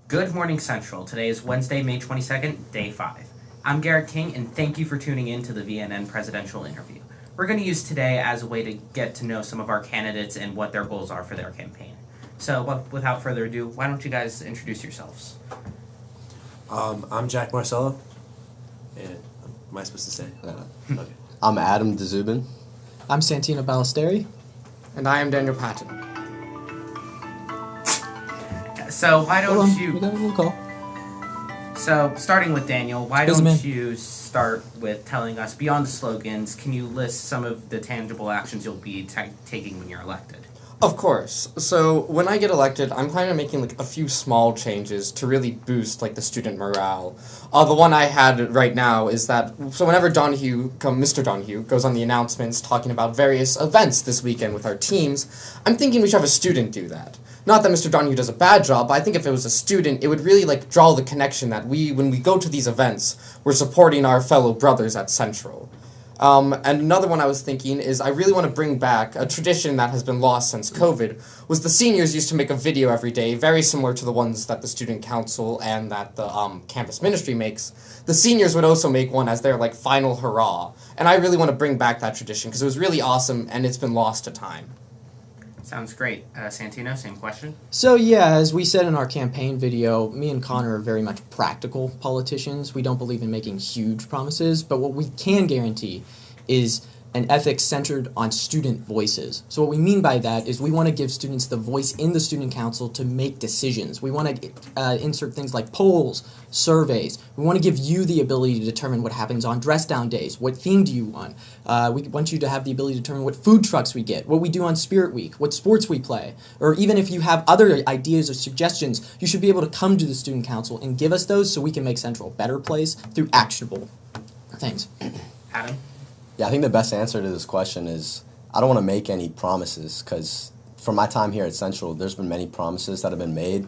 Good morning, Central. Today is Wednesday, May 22nd, day 5. I'm Garrett King, and thank you for tuning in to the VNN presidential interview. We're going to use today as a way to get to know some of our candidates and what their goals are for their campaign. So, without further ado, why don't you guys introduce yourselves? I'm Jack Marcello, and am I supposed to say? Okay. I'm Adam Dzuban. I'm Santino Balistrieri. And I am Daniel Patton. So why don't you... We got a little call. So, starting with Daniel, why don't you start with telling us, beyond the slogans, can you list some of the tangible actions you'll be taking when you're elected? Of course. So when I get elected, I'm planning on making a few small changes to really boost the student morale. The one I had right now is that whenever Mr. Donahue goes on the announcements talking about various events this weekend with our teams, I'm thinking we should have a student do that. Not that Mr. Donahue does a bad job, but I think if it was a student, it would really draw the connection that when we go to these events, we're supporting our fellow brothers at Central. And another one I was thinking is I really want to bring back a tradition that has been lost since COVID, was the seniors used to make a video every day, very similar to the ones that the student council and that the campus ministry makes. The seniors would also make one as their final hurrah, and I really want to bring back that tradition because it was really awesome and it's been lost to time. Sounds great. Santino, same question? So yeah, as we said in our campaign video, me and Connor are very much practical politicians. We don't believe in making huge promises, but what we can guarantee is an ethics centered on student voices. So what we mean by that is we want to give students the voice in the student council to make decisions. We want to insert things like polls, surveys. We want to give you the ability to determine what happens on dress down days. What theme do you want? We want you to have the ability to determine what food trucks we get, what we do on Spirit Week, what sports we play. Or even if you have other ideas or suggestions, you should be able to come to the student council and give us those so we can make Central a better place through actionable things. Adam? Yeah, I think the best answer to this question is I don't want to make any promises because from my time here at Central, there's been many promises that have been made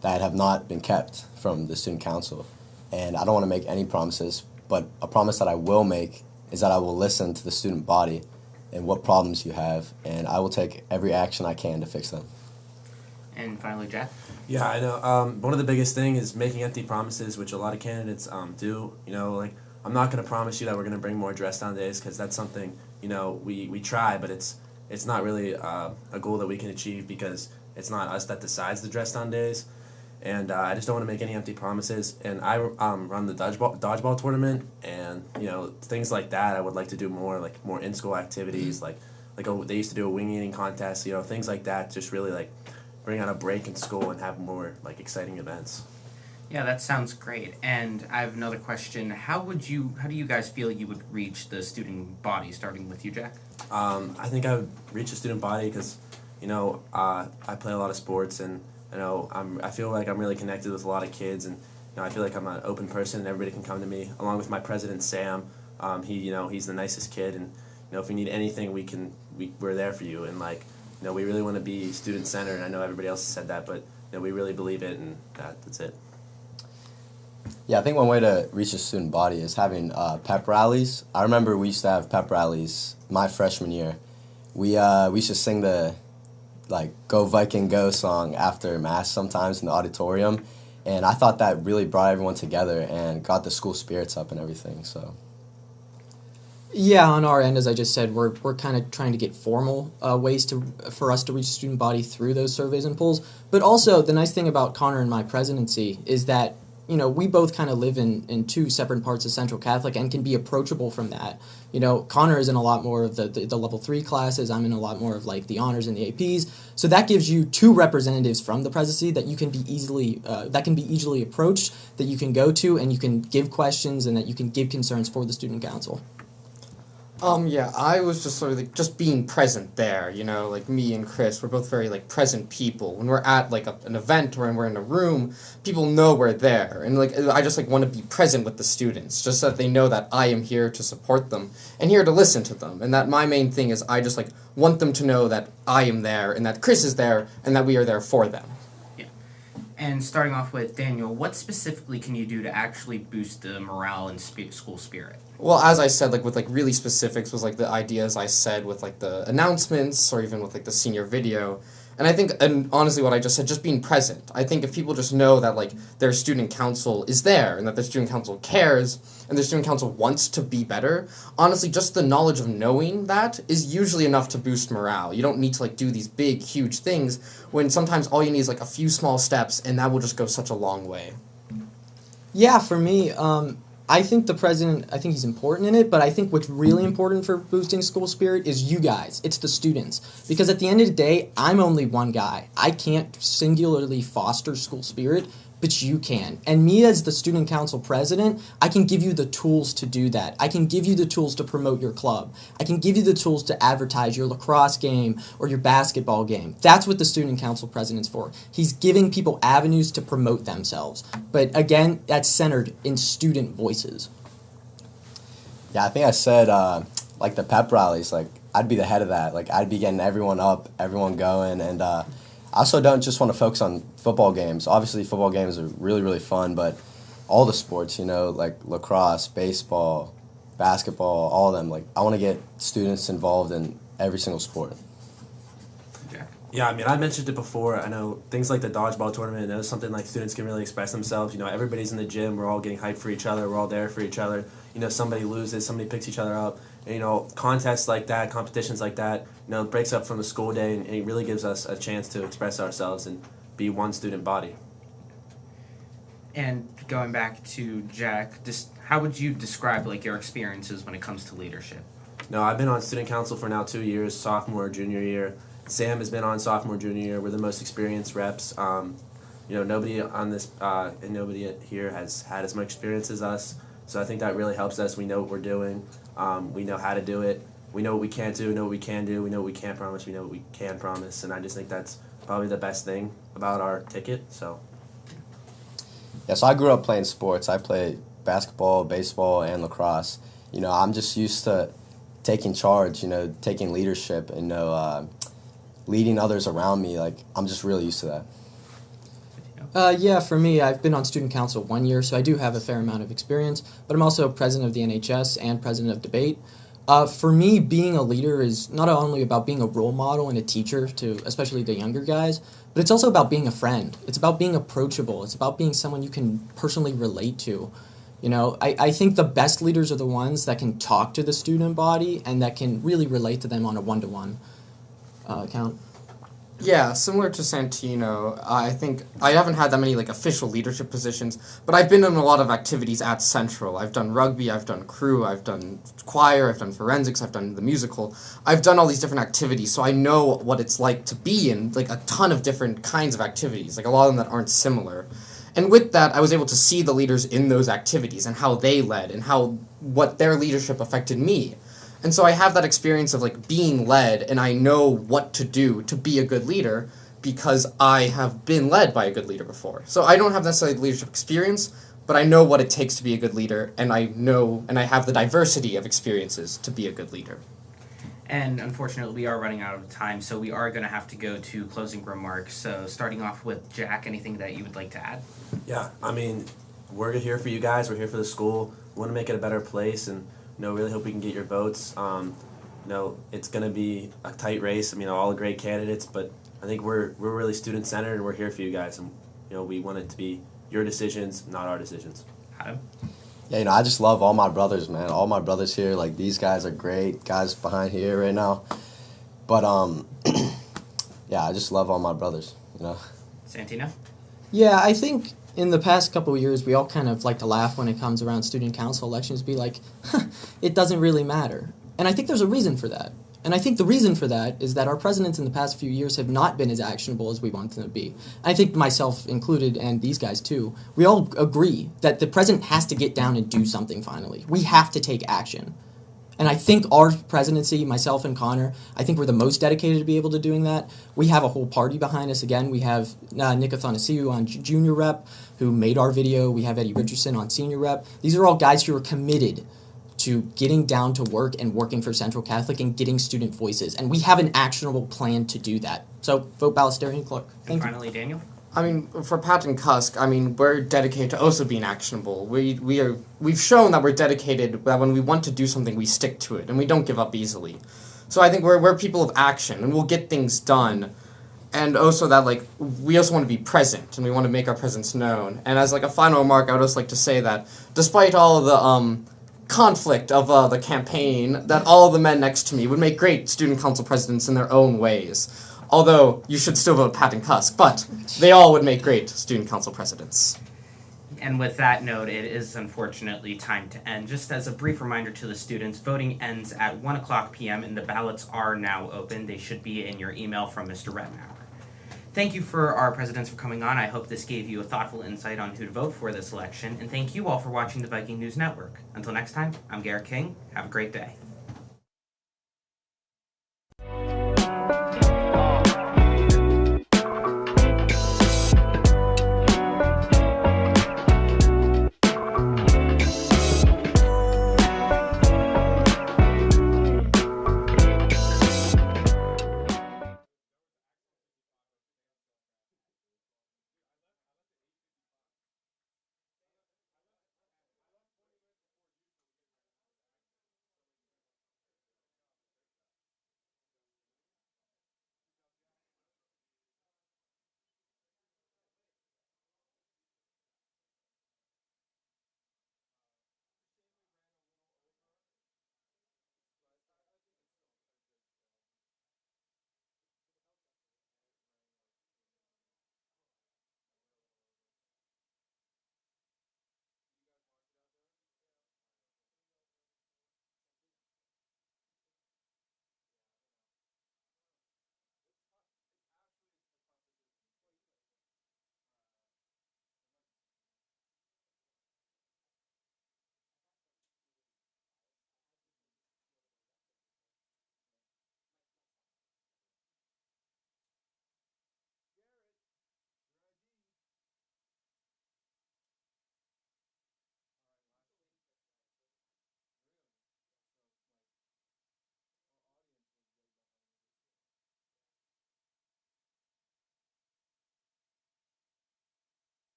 that have not been kept from the student council. And I don't want to make any promises, but a promise that I will make is that I will listen to the student body and what problems you have, and I will take every action I can to fix them. And finally, Jack? Yeah, I know. One of the biggest things is making empty promises, which a lot of candidates do. I'm not going to promise you that we're going to bring more dress down days because that's something, we try, but it's not really a goal that we can achieve because it's not us that decides the dress down days. And I just don't want to make any empty promises. And I run the dodgeball tournament, and, things like that I would like to do more, more in-school activities, they used to do a wing eating contest, things like that, just really, bring out a break in school and have more, exciting events. Yeah, that sounds great. And I have another question. How do you guys feel you would reach the student body, starting with you, Jack? I think I would reach the student body because, I play a lot of sports, and, I feel like I'm really connected with a lot of kids, and, I feel like I'm an open person and everybody can come to me, along with my president, Sam. He's the nicest kid, and, if you need anything, we're there for you. And, we really want to be student-centered. I know everybody else has said that, but, we really believe it, and that's it. Yeah, I think one way to reach the student body is having pep rallies. I remember we used to have pep rallies my freshman year. We used to sing the Go Viking Go song after Mass sometimes in the auditorium, and I thought that really brought everyone together and got the school spirits up and everything. So. Yeah, on our end, as I just said, we're kind of trying to get formal ways for us to reach the student body through those surveys and polls. But also, the nice thing about Connor and my presidency is that we both kind of live in two separate parts of Central Catholic and can be approachable from that. Connor is in a lot more of the level 3 classes. I'm in a lot more of the honors and the APs. So that gives you two representatives from the presidency that you can be easily approached, that you can go to, and you can give questions and that you can give concerns for the student council. Yeah, I was just sort of just being present there, me and Chris, we're both very present people. When we're at an event or when we're in a room, people know we're there. And I just want to be present with the students, just so that they know that I am here to support them and here to listen to them. And that my main thing is I just want them to know that I am there and that Chris is there and that we are there for them. Yeah. And starting off with Daniel, what specifically can you do to actually boost the morale and school spirit? Well, as I said, with really specifics was the ideas I said with the announcements or even with the senior video. And I think, and honestly what I just said, just being present. I think if people just know that, like, their student council is there and that their student council cares and their student council wants to be better, honestly, just the knowledge of knowing that is usually enough to boost morale. You don't need to, like, do these big, huge things when sometimes all you need is, like, a few small steps, and that will just go such a long way. Yeah, for me, I think the president, I think he's important in it, but I think what's really important for boosting school spirit is you guys. It's the students. Because at the end of the day, I'm only one guy. I can't singularly foster school spirit, but you can. And me as the student council president, I can give you the tools to do that. I can give you the tools to promote your club. I can give you the tools to advertise your lacrosse game or your basketball game. That's what the student council president's for. He's giving people avenues to promote themselves. But again, that's centered in student voices. Yeah, I think I said, like the pep rallies, like I'd be the head of that. Like I'd be getting everyone up, everyone going, and I also don't just want to focus on football games. Obviously, football games are really, really fun, but all the sports, you know, like lacrosse, baseball, basketball, all of them, like I want to get students involved in every single sport. Yeah, I mean, I mentioned it before. I know things like the dodgeball tournament, that was something like students can really express themselves. You know, everybody's in the gym. We're all getting hyped for each other. We're all there for each other. You know, somebody loses, somebody picks each other up. And, you know, contests like that, competitions like that, you know, breaks up from the school day, and it really gives us a chance to express ourselves and be one student body. And going back to Jack, just how would you describe like your experiences when it comes to leadership? No, I've been on student council for now 2 years, sophomore, junior year. Sam has been on sophomore, junior year. We're the most experienced reps. You know, nobody on this and nobody here has had as much experience as us. So I think that really helps us. We know what we're doing. We know how to do it. We know what we can't do. We know what we can do. We know what we can't promise. We know what we can promise. And I just think that's probably the best thing about our ticket. So. Yeah, so I grew up playing sports. I played basketball, baseball, and lacrosse. You know, I'm just used to taking charge, you know, taking leadership, and, you know, leading others around me. Like, I'm just really used to that. Yeah, for me, I've been on student council 1 year, so I do have a fair amount of experience, but I'm also president of the NHS and president of debate. For me, being a leader is not only about being a role model and a teacher to especially the younger guys, but it's also about being a friend. It's about being approachable. It's about being someone you can personally relate to. You know, I think the best leaders are the ones that can talk to the student body and that can really relate to them on a one-to-one account. Yeah, similar to Santino, I think I haven't had that many like official leadership positions, but I've been in a lot of activities at Central. I've done rugby, I've done crew, I've done choir, I've done forensics, I've done the musical. I've done all these different activities, so I know what it's like to be in like a ton of different kinds of activities, like a lot of them that aren't similar. And with that, I was able to see the leaders in those activities and how they led and how what their leadership affected me. And so I have that experience of like being led, and I know what to do to be a good leader because I have been led by a good leader before. So I don't have necessarily leadership experience, but I know what it takes to be a good leader, and I know and I have the diversity of experiences to be a good leader. And unfortunately, we are running out of time, so we are going to have to go to closing remarks. So starting off with Jack, anything that you would like to add? Yeah, I mean, we're here for you guys. We're here for the school. We want to make it a better place, and really hope we can get your votes. It's going to be a tight race. I mean, all the great candidates, but I think we're really student-centered, and we're here for you guys. And, we want it to be your decisions, not our decisions. Adam? Yeah, I just love all my brothers, man. All my brothers here, like, these guys are great. Guys behind here right now. But, yeah, I just love all my brothers, Santino? Yeah, I think in the past couple of years, we all kind of like to laugh when it comes around student council elections, be like, it doesn't really matter. And I think there's a reason for that. And I think the reason for that is that our presidents in the past few years have not been as actionable as we want them to be. I think myself included, and these guys too, we all agree that the president has to get down and do something finally. We have to take action. And I think our presidency, myself and Connor, I think we're the most dedicated to be able to doing that. We have a whole party behind us. Again, we have Nick Athanasiou on junior rep, who made our video. We have Eddie Richardson on senior rep. These are all guys who are committed to getting down to work and working for Central Catholic and getting student voices. And we have an actionable plan to do that. So vote Balistrieri and Clark. And finally, Daniel? I mean, for Patton Cusk, we're dedicated to also being actionable. We've shown that we're dedicated, that when we want to do something, we stick to it, and we don't give up easily. So I think we're people of action, and we'll get things done. and also that like we also want to be present and we want to make our presence known. And as like a final remark, I would also like to say that despite all of the conflict of the campaign, that all of the men next to me would make great student council presidents in their own ways. Although you should still vote Patton Kusk, but they all would make great student council presidents. And with that note, it is unfortunately time to end. Just as a brief reminder to the students, voting ends at 1 o'clock p.m. and the ballots are now open. They should be in your email from Mr. Rettenauer. Thank you for our presidents for coming on. I hope this gave you a thoughtful insight on who to vote for this election. And thank you all for watching the Viking News Network. Until next time, I'm Garrett King. Have a great day.